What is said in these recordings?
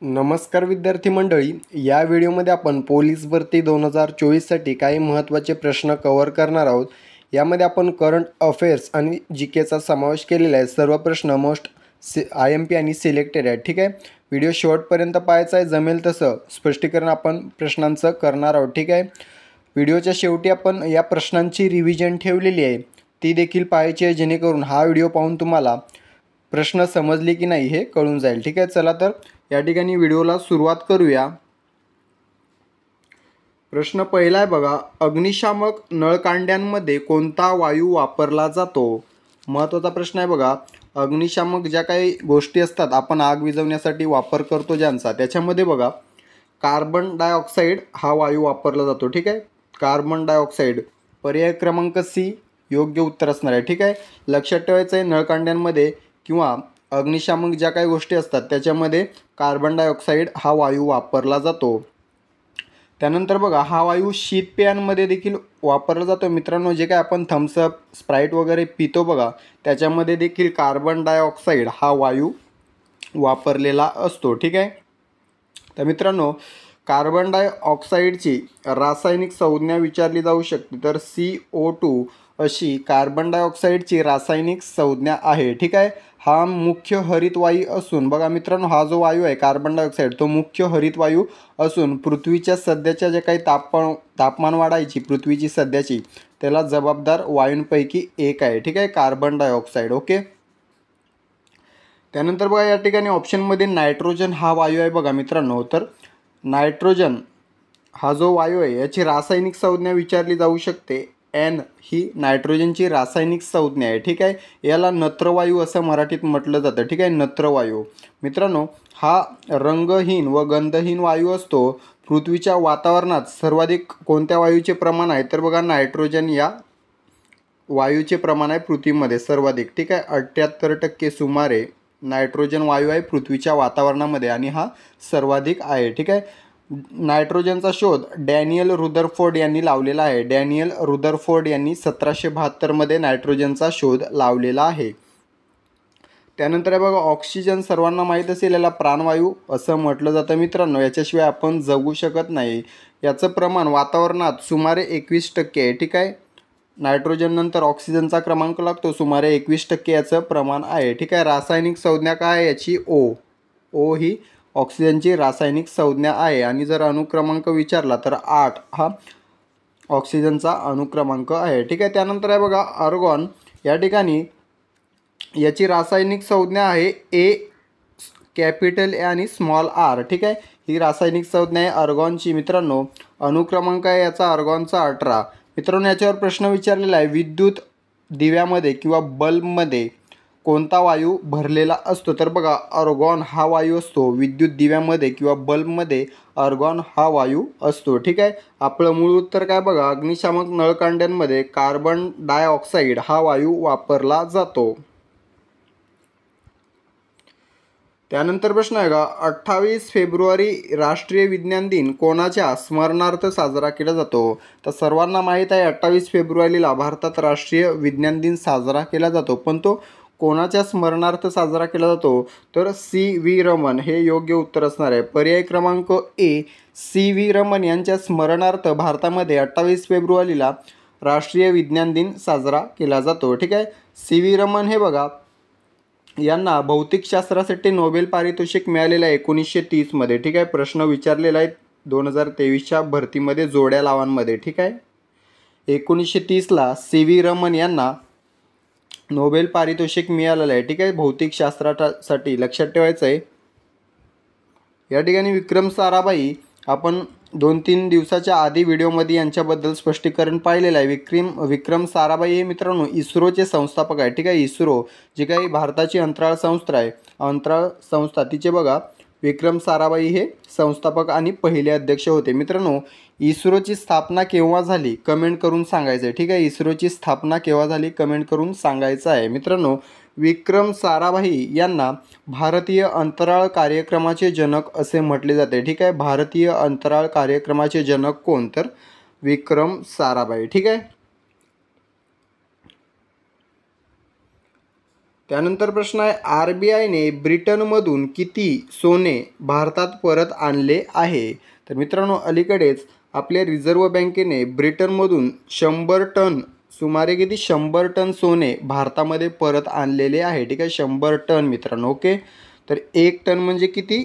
नमस्कार विद्यार्थी मंडळी, या व्हिडिओमध्ये आपण पोलीस भरती 2024साठी काही महत्त्वाचे प्रश्न कव्हर करणार आहोत। यामध्ये आपण करंट अफेअर्स आणि जीकेचा समावेश केलेला आहे। सर्व प्रश्न मोस्ट IMP आणि सिलेक्टेड आहेत। ठीक आहे, व्हिडिओ शेवटपर्यंत पाहायचा आहे। जमेल तसं स्पष्टीकरण आपण प्रश्नांचं करणार आहोत। ठीक आहे, व्हिडिओच्या शेवटी आपण या प्रश्नांची रिव्हिजन ठेवलेली आहे, ती देखील पाहायची आहे, जेणेकरून हा व्हिडिओ पाहून तुम्हाला प्रश्न समजले की नाही हे कळून जाईल। ठीक आहे, चला तर या ठिकाणी व्हिडिओला सुरुवात करूया। प्रश्न पहिला आहे बघा, अग्निशामक नळकांड्यांमध्ये कोणता वायू वापरला जातो? महत्त्वाचा प्रश्न आहे बघा। अग्निशामक ज्या काही गोष्टी असतात, आपण आग विझवण्यासाठी वापर करतो ज्यांचा, त्याच्यामध्ये बघा कार्बन डायऑक्साईड हा वायू वापरला जातो। ठीक आहे, कार्बन डायऑक्साईड पर्याय क्रमांक सी योग्य उत्तर असणार आहे। ठीक आहे, लक्षात ठेवायचं आहे, नळकांड्यांमध्ये किंवा अग्निशामक ज्या काही गोष्टी असतात त्याच्यामध्ये कार्बन डायऑक्साईड हा वायू वापरला जातो। त्यानंतर बघा, हा वायू शीतपेयांमध्ये देखील वापरला जातो। मित्रांनो, जे काय आपण थम्सअप, स्प्राईट वगैरे पितो बघा, त्याच्यामध्ये देखील कार्बन डायऑक्साईड हा वायू वापरलेला असतो। ठीक आहे, तर मित्रांनो, कार्बन डायऑक्साईडची रासायनिक संज्ञा विचारली जाऊ शकते, तर CO2 अशी कार्बन डायऑक्साईडची रासायनिक संज्ञा आहे। ठीक आहे, हा मुख्य हरित वायू असून बघा मित्रांनो, हा जो वायू आहे कार्बन डायऑक्साईड, तो मुख्य हरित वायू असून पृथ्वीच्या सध्याच्या जे काही तापमान वाढायची पृथ्वीची सध्याची, त्याला जबाबदार वायूंपैकी एक आहे। ठीक आहे, कार्बन डायऑक्साईड। ओके, त्यानंतर बघा या ठिकाणी ऑप्शनमध्ये नायट्रोजन हा वायू आहे बघा मित्रांनो, तर नायट्रोजन हा जो वायू आहे याची रासायनिक संज्ञा विचारली जाऊ शकते। N ही नायट्रोजनची रासायनिक संज्ञा आहे। ठीक आहे, याला नत्रवायू असं मराठीत म्हटलं जातं। ठीक आहे, नत्रवायू। मित्रांनो, हा रंगहीन व गंधहीन वायू असतो। पृथ्वीच्या वातावरणात सर्वाधिक कोणत्या वायूचे प्रमाण आहे? तर बघा, नायट्रोजन या वायूचे प्रमाण आहे पृथ्वीमध्ये सर्वाधिक। ठीक आहे, 78% सुमारे नायट्रोजन वायू आहे पृथ्वीच्या वातावरणामध्ये आणि हा सर्वाधिक आहे। ठीक आहे, नायट्रोजनचा शोध डॅनियल रुदरफोर्ड यांनी लावलेला आहे। डॅनियल रुदरफोर्ड यांनी 1772 मध्ये नायट्रोजनचा शोध लावलेला आहे। त्यानंतर आहे बघा, ऑक्सिजन सर्वांना माहीत असेल, याला प्राणवायू असं म्हटलं जातं मित्रांनो, याच्याशिवाय आपण जगू शकत नाही। याचं प्रमाण वातावरणात सुमारे 21% आहे। ठीक आहे, नायट्रोजन नंतर ऑक्सिजनचा क्रमांक लागतो, सुमारे 21% याचं प्रमाण आहे। ठीक आहे, रासायनिक संज्ञा काय आहे याची? O ही ऑक्सिजनची रासायनिक संज्ञा आहे आणि जर अनुक्रमांक विचारला तर 8 हा ऑक्सिजनचा अनुक्रमांक आहे। ठीक आहे, त्यानंतर आहे बघा आर्गॉन, या ठिकाणी याची रासायनिक संज्ञा आहे A कॅपिटल A आणि स्मॉल r। ठीक आहे, ही रासायनिक संज्ञा आहे आर्गॉनची। मित्रांनो, अनुक्रमांक आहे याचा आर्गॉनचा 18। मित्रांनो, याच्यावर प्रश्न विचारलेला आहे, विद्युत दिव्यामध्ये किंवा बल्बमध्ये कोणता वायू भरलेला असतो? तर बघा, आर्गॉन हा वायू असतो विद्युत दिव्यामध्ये किंवा बल्बमध्ये, आर्गॉन हा वायू असतो। ठीक आहे, आपलं मूळ उत्तर काय बघा, अग्निशामक नळकांड्यांमध्ये कार्बन डायऑक्साईड हा वायू वापरला जातो। त्यानंतर प्रश्न आहे का, 28 फेब्रुवारी राष्ट्रीय विज्ञान दिन कोणाच्या स्मरणार्थ साजरा केला जातो? तर सर्वांना माहीत आहे, 28 फेब्रुवारीला भारतात राष्ट्रीय विज्ञान दिन साजरा केला जातो, पण तो कोणाच्या स्मरणार्थ साजरा केला जातो? तर C.V. रमन हे योग्य उत्तर असणार आहे। पर्याय क्रमांक A C.V. रमन यांच्या स्मरणार्थ भारतामध्ये 28 फेब्रुवारीला राष्ट्रीय विज्ञान दिन साजरा केला जातो। ठीक आहे, C.V. रमन हे बघा, यांना भौतिकशास्त्रासाठी नोबेल पारितोषिक मिळालेलं आहे 1930 मध्ये। ठीक आहे, प्रश्न विचारलेला आहे 2023च्या भरतीमध्ये जोड्या लावांमध्ये। ठीक आहे, 1930ला C.V. रमन यांना नोबेल पारितोषिक मिळालेलं आहे। ठीक आहे, भौतिकशास्त्रासाठी। लक्षात ठेवायचं आहे, या ठिकाणी विक्रम साराभाई आपण 2-3 दिवसाच्या आधी व्हिडिओमध्ये यांच्याबद्दल स्पष्टीकरण पाहिलेलं आहे। विक्रम साराभाई हे मित्रांनो इस्रोचे संस्थापक आहे। ठीक आहे, इस्रो जी काही भारताची अंतराळ संस्था आहे, अंतराळ संस्था, तिचे बघा विक्रम साराभाई हे संस्थापक आणि पहिले अध्यक्ष होते। मित्रांनो, इस्रोची स्थापना केव्हा झाली कमेंट करून सांगायचं आहे। ठीक आहे, इस्रोची स्थापना केव्हा झाली कमेंट करून सांगायचं आहे। मित्रांनो, विक्रम साराभाई यांना भारतीय अंतराळ कार्यक्रमाचे जनक असे म्हटले जाते। ठीक आहे, भारतीय अंतराळ कार्यक्रमाचे जनक कोण? तर विक्रम साराभाई। ठीक आहे, त्यानंतर प्रश्न आहे, RBIने ब्रिटनमधून किती सोने भारतात परत आणले आहे? तर मित्रांनो, अलीकडेच आपल्या रिझर्व्ह बँकेने ब्रिटनमधून 100 टन, सुमारे किती 100 टन सोने भारतामध्ये परत आणलेले आहे. ठीक आहे, 100 टन मित्रांनो. ओके, तर 1 टन म्हणजे किती?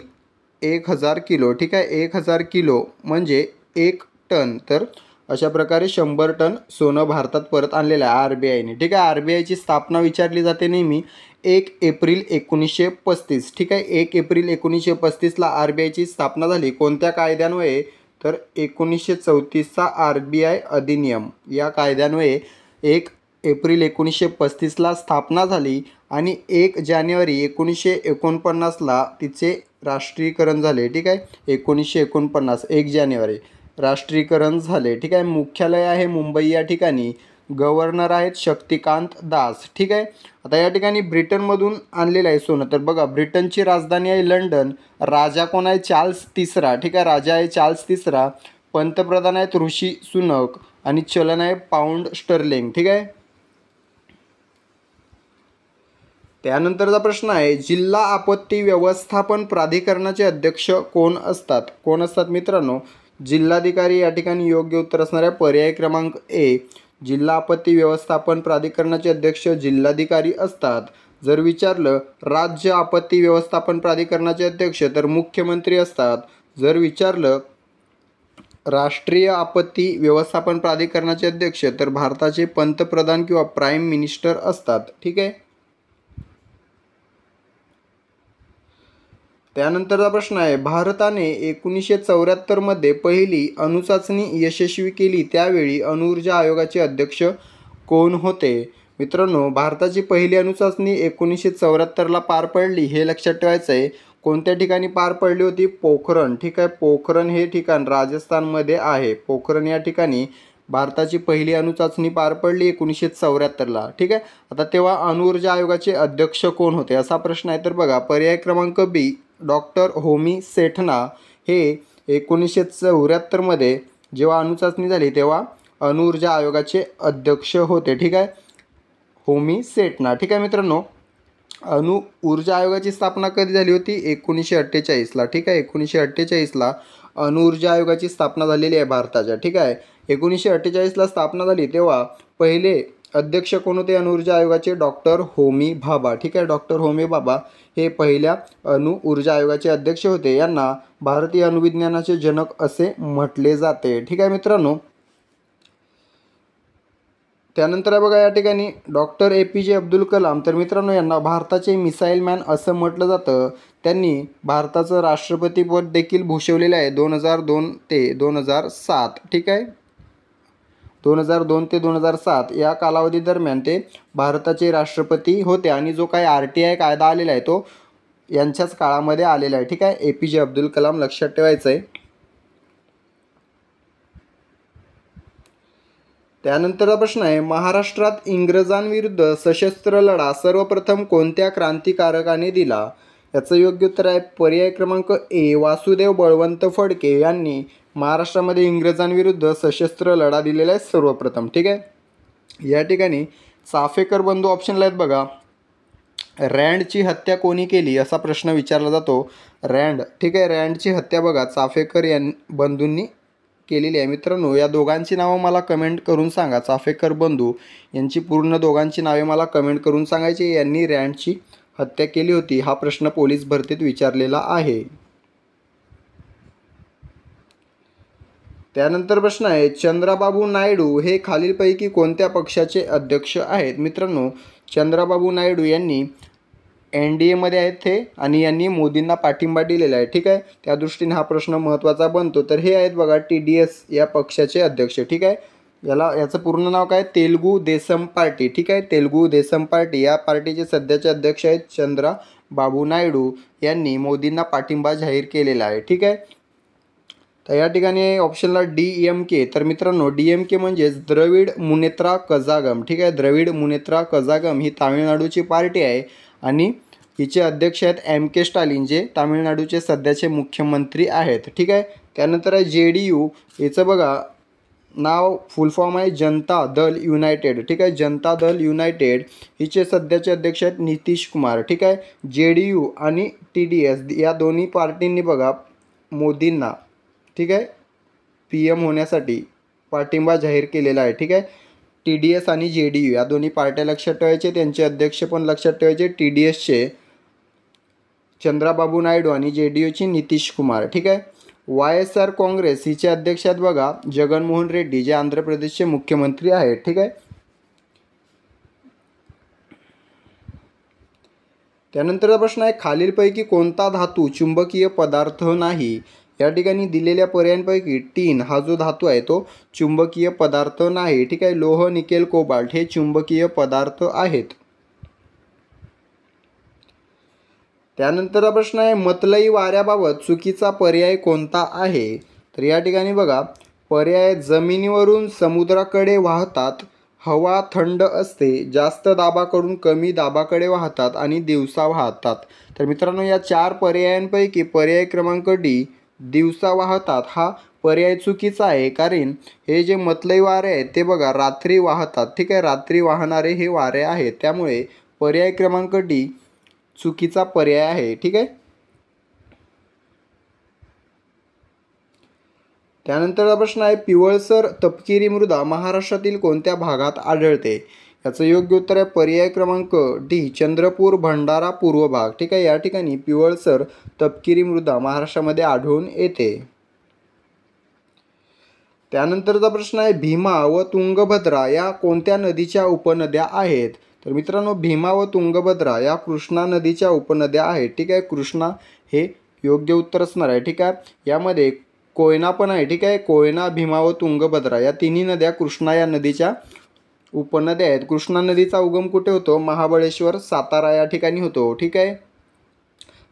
1000 किलो. ठीक आहे, 1000 किलो म्हणजे 1 टन. तर अशा प्रकारे 100 टन सोनं भारतात परत आणलेलं आहे RBIने. ठीक आहे, RBIची स्थापना विचारली जाते नेहमी 1 एप्रिल 1935. ठीक आहे, 1 एप्रिल 1935ला RBIची स्थापना झाली. कोणत्या कायद्यान्वये? तर 1934चा RBI अधिनियम. या कायद्यान्वये 1 एप्रिल 1935ला स्थापना झाली आणि 1 जानेवारी 1949ला तिचे राष्ट्रीयकरण झाले. ठीक आहे, 1949 1 जानेवारी राष्ट्रीयकरण झाले. ठीक आहे, मुख्यालय आहे मुंबई या ठिकाणी. गव्हर्नर आहेत शक्तिकांत दास. ठीक आहे, आता या ठिकाणी ब्रिटनमधून आणलेलं आहे सोनं. तर बघा, ब्रिटनची राजधानी आहे लंडन. राजा कोण आहे? चार्ल्स तिसरा. ठीक आहे, राजा आहे चार्ल्स तिसरा. पंतप्रधान आहेत ऋषी सुनक आणि चलन आहे पाऊंड स्टर्लिंग. ठीक आहे, त्यानंतरचा प्रश्न आहे, जिल्हा आपत्ती व्यवस्थापन प्राधिकरणाचे अध्यक्ष कोण असतात? कोण असतात मित्रांनो? जिल्हाधिकारी. या ठिकाणी योग्य उत्तर असणार आहे पर्याय क्रमांक ए. जिल्हा आपत्ती व्यवस्थापन प्राधिकरणाचे अध्यक्ष जिल्हाधिकारी असतात. जर विचारलं राज्य आपत्ती व्यवस्थापन प्राधिकरणाचे अध्यक्ष, तर मुख्यमंत्री असतात. जर विचारलं राष्ट्रीय आपत्ती व्यवस्थापन प्राधिकरणाचे अध्यक्ष, तर भारताचे पंतप्रधान किंवा प्राईम मिनिस्टर असतात. ठीक आहे, त्यानंतरचा प्रश्न आहे, भारताने 1974मध्ये पहिली अणुचाचणी यशस्वी केली, त्यावेळी अणुऊर्जा आयोगाचे अध्यक्ष कोण होते? मित्रांनो, भारताची पहिली अणुचाचणी 1974ला पार पडली. हे लक्षात ठेवायचं आहे. कोणत्या ठिकाणी पार पडली होती? पोखरण. ठीक आहे, पोखरण हे ठिकाण राजस्थानमध्ये आहे. पोखरण या ठिकाणी भारताची पहिली अणुचाचणी पार पडली 1974ला. ठीक आहे, आता तेव्हा अणुऊर्जा आयोगाचे अध्यक्ष कोण होते असा प्रश्न आहे. तर बघा, पर्याय क्रमांक बी, डॉक्टर होमी सेठना हे 1974मध्ये जेव्हा अणुचाचणी झाली तेव्हा अणुऊर्जा आयोगाचे अध्यक्ष होते. ठीक आहे, होमी सेठना. ठीक आहे मित्रांनो, अणु ऊर्जा आयोगाची स्थापना कधी झाली होती? 1948ला. ठीक आहे, 1948ला अणुऊर्जा आयोगाची स्थापना झालेली आहे भारताच्या. ठीक आहे, 1948ला स्थापना झाली तेव्हा पहिले अध्यक्ष कोण होते अणुऊर्जा आयोगाचे? डॉक्टर होमी भाभा. ठीक आहे, डॉक्टर होमी भाभा हे पहिल्या अणुऊर्जा आयोगाचे अध्यक्ष होते. यांना भारतीय अणुविज्ञानाचे जनक असे म्हटले जाते. ठीक आहे मित्रांनो, त्यानंतर आहे बघा या ठिकाणी डॉक्टर APJ अब्दुल कलाम. तर मित्रांनो, यांना भारताचे मिसाईल मॅन असं म्हटलं जातं. त्यांनी भारताचं राष्ट्रपतीपद देखील भूषवलेलं आहे 2002 ते 2007. ठीक आहे, 2002 ते 2007 या कालावधीदरम्यान ते भारताचे राष्ट्रपती होते. आणि जो काही RTI कायदा आलेला आहे तो यांच्याच काळामध्ये आलेला आहे. ठीक आहे, APJ अब्दुल कलाम लक्षात ठेवायचं आहे. त्यानंतरचा प्रश्न आहे, महाराष्ट्रात इंग्रजांविरुद्ध सशस्त्र लढा सर्वप्रथम कोणत्या क्रांतिकारकाने दिला? याचं योग्य उत्तर आहे पर्याय क्रमांक ए, वासुदेव बळवंत फडके यांनी महाराष्ट्रामध्ये इंग्रजांविरुद्ध सशस्त्र लढा दिलेला आहे सर्वप्रथम. ठीक आहे, या ठिकाणी चाफेकर बंधू ऑप्शनला आहेत बघा. रँडची हत्या कोणी केली असा प्रश्न विचारला जातो. रँड. ठीक आहे, रँडची हत्या बघा चाफेकर बंधूंनी केलेली आहे. मित्रांनो, या दोघांची नावं मला कमेंट करून सांगा. चाफेकर बंधू यांची पूर्ण दोघांची नावे मला कमेंट करून सांगायची. यांनी रँडची हत्या केली होती हा प्रश्न पोलीस भरतीत विचारलेला आहे. त्यानंतर प्रश्न आहे, चंद्राबाबू नायडू हे खालीलपैकी कोणत्या पक्षाचे अध्यक्ष आहेत? मित्रांनो, चंद्राबाबू नायडू यांनी NDAमध्ये आहेत ते आणि यांनी मोदींना पाठिंबा दिलेला आहे. ठीक आहे, त्या दृष्टीने हा प्रश्न महत्त्वाचा बनतो. तर हे आहेत बघा TDS या पक्षाचे अध्यक्ष. ठीक आहे, याचं पूर्ण नाव काय? तेलुगू देसम पार्टी. ठीक आहे, तेलुगू देसम पार्टी या पार्टीचे सध्याचे अध्यक्ष आहेत चंद्राबाबू नायडू. यांनी मोदींना पाठिंबा जाहीर केलेला आहे. ठीक आहे, तर या ठिकाणी ऑप्शनला DMK. तर मित्रांनो, DMK म्हणजेच द्रविड मुनेत्रा कझागम. ठीक आहे, द्रविड मुनेत्रा कझागम ही तामिळनाडूची पार्टी आहे आणि हिचे अध्यक्ष आहेत MK स्टालिन जे तामिळनाडूचे सध्याचे मुख्यमंत्री आहेत. ठीक आहे, त्यानंतर आहे JDU. याचं बघा नाव फुल फॉर्म आहे जनता दल युनायटेड, ठीक आहे. जनता दल युनायटेड हिचे सध्याचे अध्यक्ष आहेत नितीश कुमार, ठीक आहे. JDU आणि TDS या दोन्ही पार्टींनी बघा मोदींना, ठीक आहे, PM होण्यासाठी पाठिंबा जाहीर केलेला आहे, ठीक आहे. TDS आणि JDU या दोन्ही पार्ट्या लक्षात ठेवायचे, त्यांचे अध्यक्ष पण लक्षात ठेवायचे. TDSचे चंद्राबाबू नायडू आणि JDUची नितीश कुमार, ठीक आहे. YSR काँग्रेस हिचे अध्यक्ष आहेत बघा जगनमोहन रेड्डी, जे आंध्र प्रदेशचे मुख्यमंत्री आहेत, ठीक आहे. त्यानंतरचा प्रश्न आहे खालीलपैकी कोणता धातू चुंबकीय पदार्थ नाही. या ठिकाणी दिलेल्या पर्यायांपैकी टीन हा जो धातू आहे तो चुंबकीय पदार्थ नाही, ठीक आहे. लोह, निकेल, कोबाल्ट हे चुंबकीय पदार्थ आहेत. त्यानंतरचा प्रश्न आहे मतलई वाऱ्याबाबत चुकीचा पर्याय कोणता आहे. तर या ठिकाणी बघा पर्याय जमिनीवरून समुद्राकडे वाहतात, हवा थंड असते, जास्त दाबाकडून कमी दाबाकडे वाहतात आणि दिवसा वाहतात. तर मित्रांनो या 4 पर्यायांपैकी पर्याय क्रमांक डी दिवसा वाहतात हा पर्याय चुकीचा आहे. कारण हे जे मतलई वारे आहेत ते बघा रात्री वाहतात, ठीक आहे. रात्री वाहणारे हे वारे आहेत, त्यामुळे पर्याय क्रमांक डी चुकीचा पर्याय आहे, ठीक आहे. त्यानंतरचा प्रश्न आहे पिवळसर तपकिरी मृदा महाराष्ट्रातील कोणत्या भागात आढळते. याचं योग्य उत्तर आहे पर्याय क्रमांक डी चंद्रपूर भंडारा पूर्व भाग, ठीक आहे. या ठिकाणी पिवळसर तपकिरी मृदा महाराष्ट्रामध्ये आढळून येते. त्यानंतरचा प्रश्न आहे भीमा व तुंगभद्रा या कोणत्या नदीच्या उपनद्या आहेत. तर मित्रांनो भीमा व तुंगभद्रा या कृष्णा नदीच्या उपनद्या आहेत, ठीक आहे. कृष्णा हे योग्य उत्तर असणार आहे, ठीक आहे. यामध्ये कोयना पण आहे, ठीक आहे. कोयना, भीमा व तुंगभद्रा या तिन्ही नद्या कृष्णा या नदीच्या उपनद्या आहेत. कृष्णा नदीचा उगम कुठे होतो महाबळेश्वर सातारा या ठिकाणी होतो, ठीक आहे.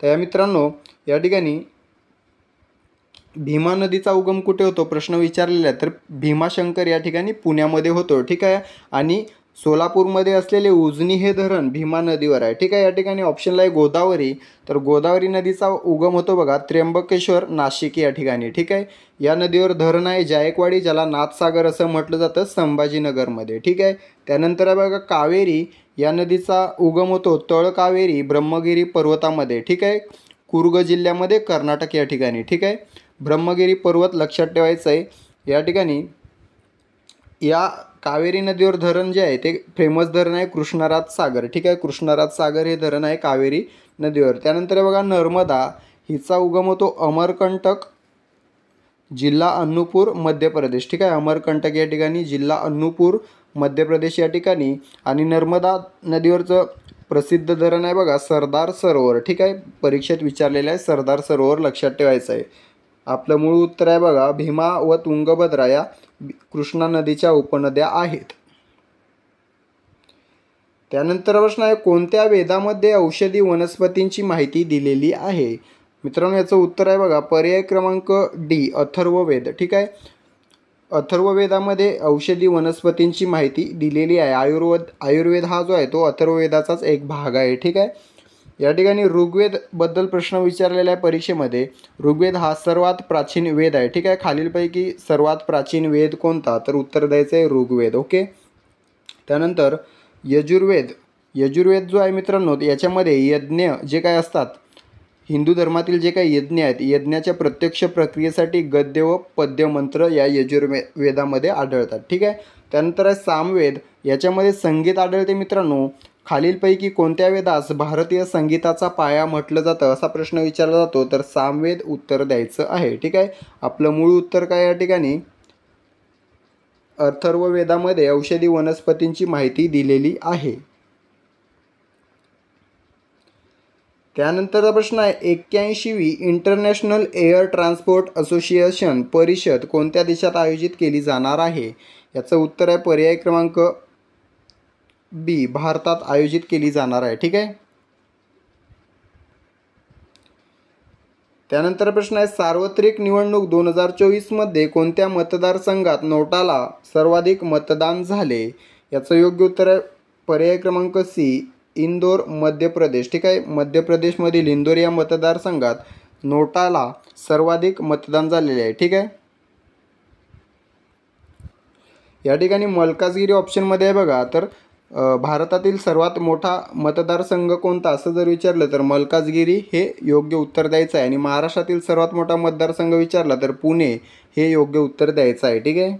तर या मित्रांनो या ठिकाणी भीमा नदीचा उगम कुठे होतो प्रश्न विचारलेला आहे. तर भीमाशंकर या ठिकाणी पुण्यामध्ये होतो, ठीक आहे. आणि सोलापूरमध्ये असलेले उजनी हे धरण भीमा नदीवर आहे, ठीक आहे. या ठिकाणी ऑप्शनला आहे गोदावरी. तर गोदावरी नदीचा उगम होतो बघा त्र्यंबकेश्वर नाशिक या ठिकाणी, ठीक आहे. या नदीवर धरण आहे जायकवाडी, ज्याला नाथसागर असं म्हटलं जातं संभाजीनगरमध्ये, ठीक आहे. त्यानंतर आहे बघा कावेरी या नदीचा उगम होतो तळकावेरी ब्रह्मगिरी पर्वतामध्ये, ठीक आहे. कुर्ग जिल्ह्यामध्ये कर्नाटक या ठिकाणी, ठीक आहे. ब्रह्मगिरी पर्वत लक्षात ठेवायचं आहे. या ठिकाणी या कावेरी नदीवर धरण जे आहे ते फेमस धरण आहे कृष्णराज सागर, ठीक आहे. कृष्णराज सागर हे धरण आहे कावेरी नदीवर. त्यानंतर बघा नर्मदा हिचा उगम होतो अमरकंटक जिल्हा अन्नूपूर मध्य प्रदेश, ठीक आहे. अमरकंटक या ठिकाणी जिल्हा अन्नूपूर मध्य प्रदेश या ठिकाणी. आणि नर्मदा नदीवरचं प्रसिद्ध धरण आहे बघा सरदार सरोवर, ठीक आहे. परीक्षेत विचारलेलं आहे सरदार सरोवर लक्षात ठेवायचं आहे. आपलं मूळ उत्तर आहे बघा भीमा व तुंगभद्रा या कृष्णा नदीच्या उपनद्या आहेत. त्यानंतर प्रश्न आहे कोणत्या वेदामध्ये औषधी वनस्पतींची माहिती दिलेली आहे. मित्रांनो याचं उत्तर आहे बघा पर्याय क्रमांक डी अथर्ववेद, ठीक आहे. अथर्ववेदामध्ये औषधी वनस्पतींची माहिती दिलेली आहे. आयुर्वेद हा जो आहे तो अथर्ववेदाचाच एक भाग आहे, ठीक आहे. या ठिकाणी ऋग्वेदबद्दल प्रश्न विचारलेला आहे परीक्षेमध्ये. ऋग्वेद हा सर्वात प्राचीन वेद आहे, ठीक आहे. खालीलपैकी सर्वात प्राचीन वेद कोणता, तर उत्तर द्यायचं आहे ऋग्वेद, ओके. त्यानंतर यजुर्वेद जो आहे मित्रांनो याच्यामध्ये यज्ञ जे काय असतात हिंदू धर्मातील जे काही यज्ञ आहेत यज्ञाच्या प्रत्यक्ष प्रक्रियेसाठी गद्य व पद्य मंत्र या यजुर्वेदामध्ये आढळतात, ठीक आहे. त्यानंतर आहे सामवेद, याच्यामध्ये संगीत आढळते मित्रांनो. खालीलपैकी कोणत्या वेदास भारतीय संगीताचा पाया म्हटलं जातं असा प्रश्न विचारला जातो. तर सामवेद उत्तर द्यायचं आहे, ठीक आहे. आपलं मूळ उत्तर काय या ठिकाणी अथर्ववेदामध्ये औषधी वनस्पतींची माहिती दिलेली आहे. त्यानंतरचा प्रश्न आहे 81वी इंटरनॅशनल एअर ट्रान्सपोर्ट असोसिएशन परिषद कोणत्या देशात आयोजित केली जाणार आहे. याचं उत्तर आहे पर्याय क्रमांक बी भारतात आयोजित केली जाणार आहे, ठीक आहे. त्यानंतर प्रश्न आहे सार्वत्रिक निवडणूक 2024 मध्ये कोणत्या मतदारसंघात नोटाला सर्वाधिक मतदान झाले. याचं योग्य उत्तर आहे पर्याय क्रमांक सी इंदोर मध्य प्रदेश, ठीक आहे. मध्य प्रदेशमधील इंदोर या मतदारसंघात नोटाला सर्वाधिक मतदान झालेले आहे, ठीक आहे. या ठिकाणी मल्काजगिरी ऑप्शनमध्ये आहे बघा. तर भारतातील सर्वात मोठा मतदारसंघ कोणता असं जर विचारलं तर मल्काजगिरी हे योग्य उत्तर द्यायचं आहे. आणि महाराष्ट्रातील सर्वात मोठा मतदारसंघ विचारला तर पुणे हे योग्य उत्तर द्यायचं आहे. ठीक आहे.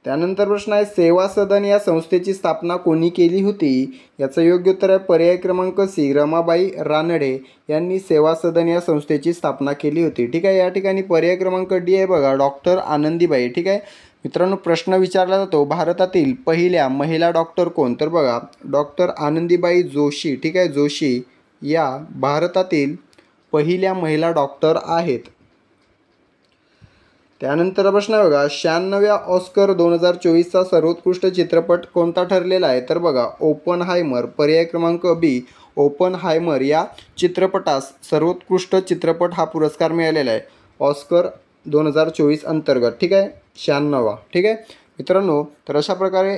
त्यानंतर प्रश्न आहे सेवा सदन या संस्थेची स्थापना कोणी केली होती? याचं योग्य उत्तर आहे पर्याय क्रमांक सी, रमाबाई रानडे यांनी सेवा सदन या संस्थेची स्थापना केली होती. ठीक आहे. या ठिकाणी पर्याय क्रमांक डी आहे बघा, डॉक्टर आनंदीबाई. ठीक आहे मित्रांनो, प्रश्न विचारला जातो भारतातील पहिल्या महिला डॉक्टर कोण? तर बघा डॉक्टर आनंदीबाई जोशी. ठीक आहे, जोशी या भारतातील पहिल्या महिला डॉक्टर आहेत. त्यानंतर प्रश्न आहे बघा 96व्या ऑस्कर 2024चा सर्वोत्कृष्ट चित्रपट कोणता ठरलेला आहे? तर बघा ओपनहायमर. पर्याय क्रमांक बी, ओपनहायमर या चित्रपटास सर्वोत्कृष्ट चित्रपट हा पुरस्कार मिळालेला आहे ऑस्कर 2024 अंतर्गत. ठीक आहे, 96वा. ठीक आहे मित्रांनो, तर अशा प्रकारे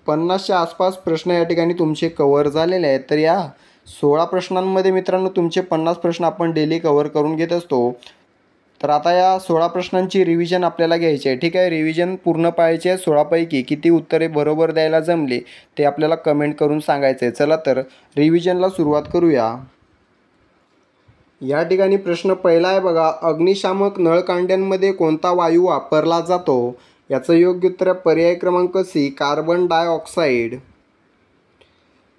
50च्या आसपास प्रश्न या ठिकाणी तुमचे कव्हर झालेले आहेत. तर या 16 प्रश्नांमध्ये मित्रांनो तुमचे 50 प्रश्न आपण डेली कव्हर करून घेत असतो. तर आता या 16 प्रश्नांची रिव्हिजन आपल्याला घ्यायची आहे. ठीक आहे, रिव्हिजन पूर्ण पाहायची आहे. 16पैकी किती उत्तरे बरोबर द्यायला जमले ते आपल्याला कमेंट करून सांगायचं आहे. चला तर रिव्हिजनला सुरुवात करूया. या ठिकाणी प्रश्न पहिला आहे बघा, अग्निशामक नळकांड्यांमध्ये कोणता वायू वापरला जातो? याचं योग्य उत्तर आहे पर्याय क्रमांक सी, कार्बन डायऑक्साईड.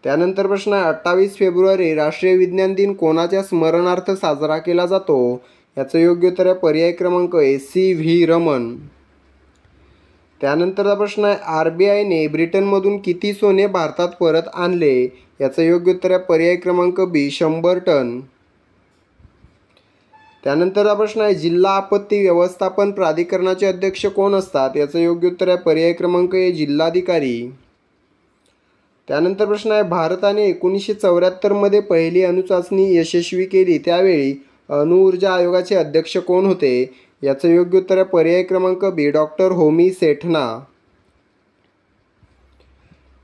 त्यानंतर प्रश्न आहे 28 फेब्रुवारी राष्ट्रीय विज्ञान दिन कोणाच्या स्मरणार्थ साजरा केला जातो? याचं योग्य उत्तर आहे पर्याय क्रमांक ए, सी व्ही रमन. त्यानंतरचा प्रश्न आहे RBIने ब्रिटनमधून किती सोने भारतात परत आणले? याचं योग्य उत्तर आहे पर्याय क्रमांक बी, 100 टन. त्यानंतरचा प्रश्न आहे जिल्हा आपत्ती व्यवस्थापन प्राधिकरणाचे अध्यक्ष कोण असतात? याचं योग्य उत्तर आहे पर्याय क्रमांक ए, जिल्हाधिकारी. त्यानंतर प्रश्न आहे भारताने 1974मध्ये पहिली अणुचाचणी यशस्वी केली त्यावेळी अणुऊर्जा आयोगाचे अध्यक्ष कोण होते? याचं योग्य उत्तर आहे पर्याय क्रमांक बी, डॉक्टर होमी सेठना.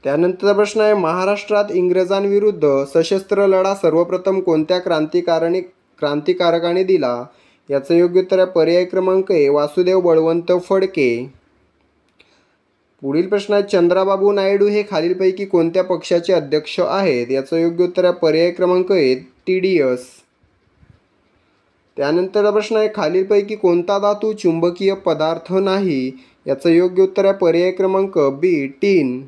त्यानंतरचा प्रश्न आहे महाराष्ट्रात इंग्रजांविरुद्ध सशस्त्र लढा सर्वप्रथम कोणत्या क्रांतिकारकाने दिला? याचं योग्य उत्तर आहे पर्याय क्रमांक ए, वासुदेव बळवंत फडके. पुढील प्रश्न आहे चंद्राबाबू नायडू हे खालीलपैकी कोणत्या पक्षाचे अध्यक्ष आहेत? याचं योग्य उत्तर आहे पर्याय क्रमांक ए, TDS. त्यानंतरचा प्रश्न आहे खालीलपैकी कोणता धातू चुंबकीय पदार्थ नाही? याचं योग्य उत्तर आहे पर्याय क्रमांक बी, टीन.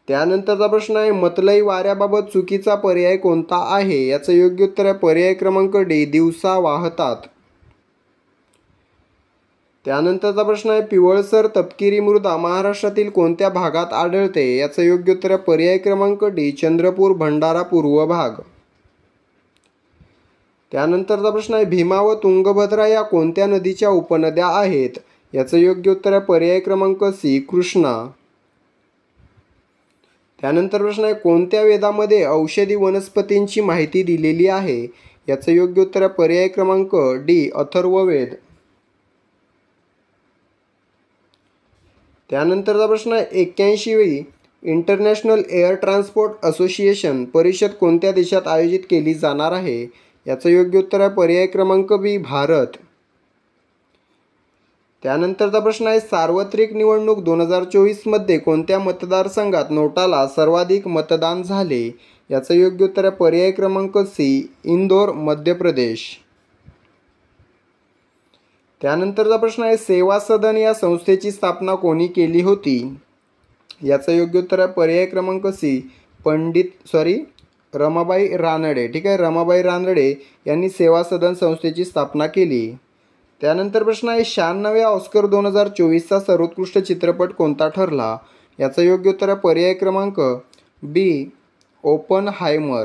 त्यानंतरचा प्रश्न आहे मतलई वाऱ्याबाबत चुकीचा पर्याय कोणता आहे? याचं योग्य उत्तर आहे पर्याय क्रमांक डी, दिवसा वाहतात. त्यानंतरचा प्रश्न आहे पिवळसर तपकिरी मृदा महाराष्ट्रातील कोणत्या भागात आढळते? याचं योग्य उत्तर आहे पर्याय क्रमांक डी, चंद्रपूर भंडारा पूर्व भाग. त्यानंतरचा प्रश्न आहे भीमा व तुंगभद्रा या कोणत्या नदीच्या उपनद्या आहेत? याचं योग्य उत्तर आहे पर्याय क्रमांक सी, कृष्णा. त्यानंतर प्रश्न आहे कोणत्या वेदामध्ये औषधी वनस्पतींची माहिती दिलेली आहे? याचं योग्य उत्तर आहे पर्याय क्रमांक डी, अथर्ववेद. त्यानंतरचा प्रश्न आहे 81वी इंटरनॅशनल एअर ट्रान्सपोर्ट असोसिएशन परिषद कोणत्या देशात आयोजित केली जाणार आहे? याचं योग्य उत्तर आहे पर्याय क्रमांक बी, भारत. त्यानंतरचा प्रश्न आहे सार्वत्रिक निवडणूक 2024मध्ये कोणत्या मतदारसंघात नोटाला सर्वाधिक मतदान झाले? याचं योग्य उत्तर आहे पर्याय क्रमांक सी, इंदोर मध्य प्रदेश. त्यानंतरचा प्रश्न आहे सेवा सदन या संस्थेची स्थापना कोणी केली होती? याचं योग्य उत्तर आहे पर्याय क्रमांक सी, रमाबाई रानडे. ठीक आहे, रमाबाई रानडे यांनी सेवा सदन संस्थेची स्थापना केली. त्यानंतर प्रश्न आहे 96व्या ऑस्कर 2024चा सर्वोत्कृष्ट चित्रपट कोणता ठरला? याचं योग्य उत्तर आहे पर्याय क्रमांक बी, ओपनहायमर.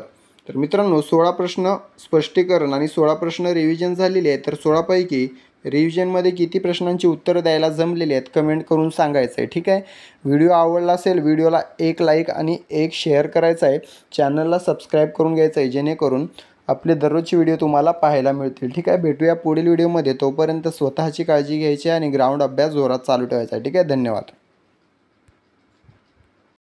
तर मित्रांनो 16 प्रश्न स्पष्टीकरण आणि 16 प्रश्न रिव्हिजन झालेले आहेत. तर 16पैकी रिव्हिजनमध्ये किती प्रश्नांची उत्तरं द्यायला जमलेली आहेत कमेंट करून सांगायचं आहे. ठीक आहे, व्हिडिओ आवडला असेल व्हिडिओला एक लाईक आणि एक शेअर करायचं आहे. चॅनलला सबस्क्राईब करून घ्यायचं आहे जेणेकरून आपले दररोजचे व्हिडिओ तुम्हाला पाहायला मिळतील. ठीक आहे, भेटूया पुढील व्हिडिओमध्ये. तोपर्यंत स्वतःची काळजी घ्यायची आणि ग्राउंड अभ्यास जोरात चालू ठेवायचा आहे. ठीक आहे, धन्यवाद.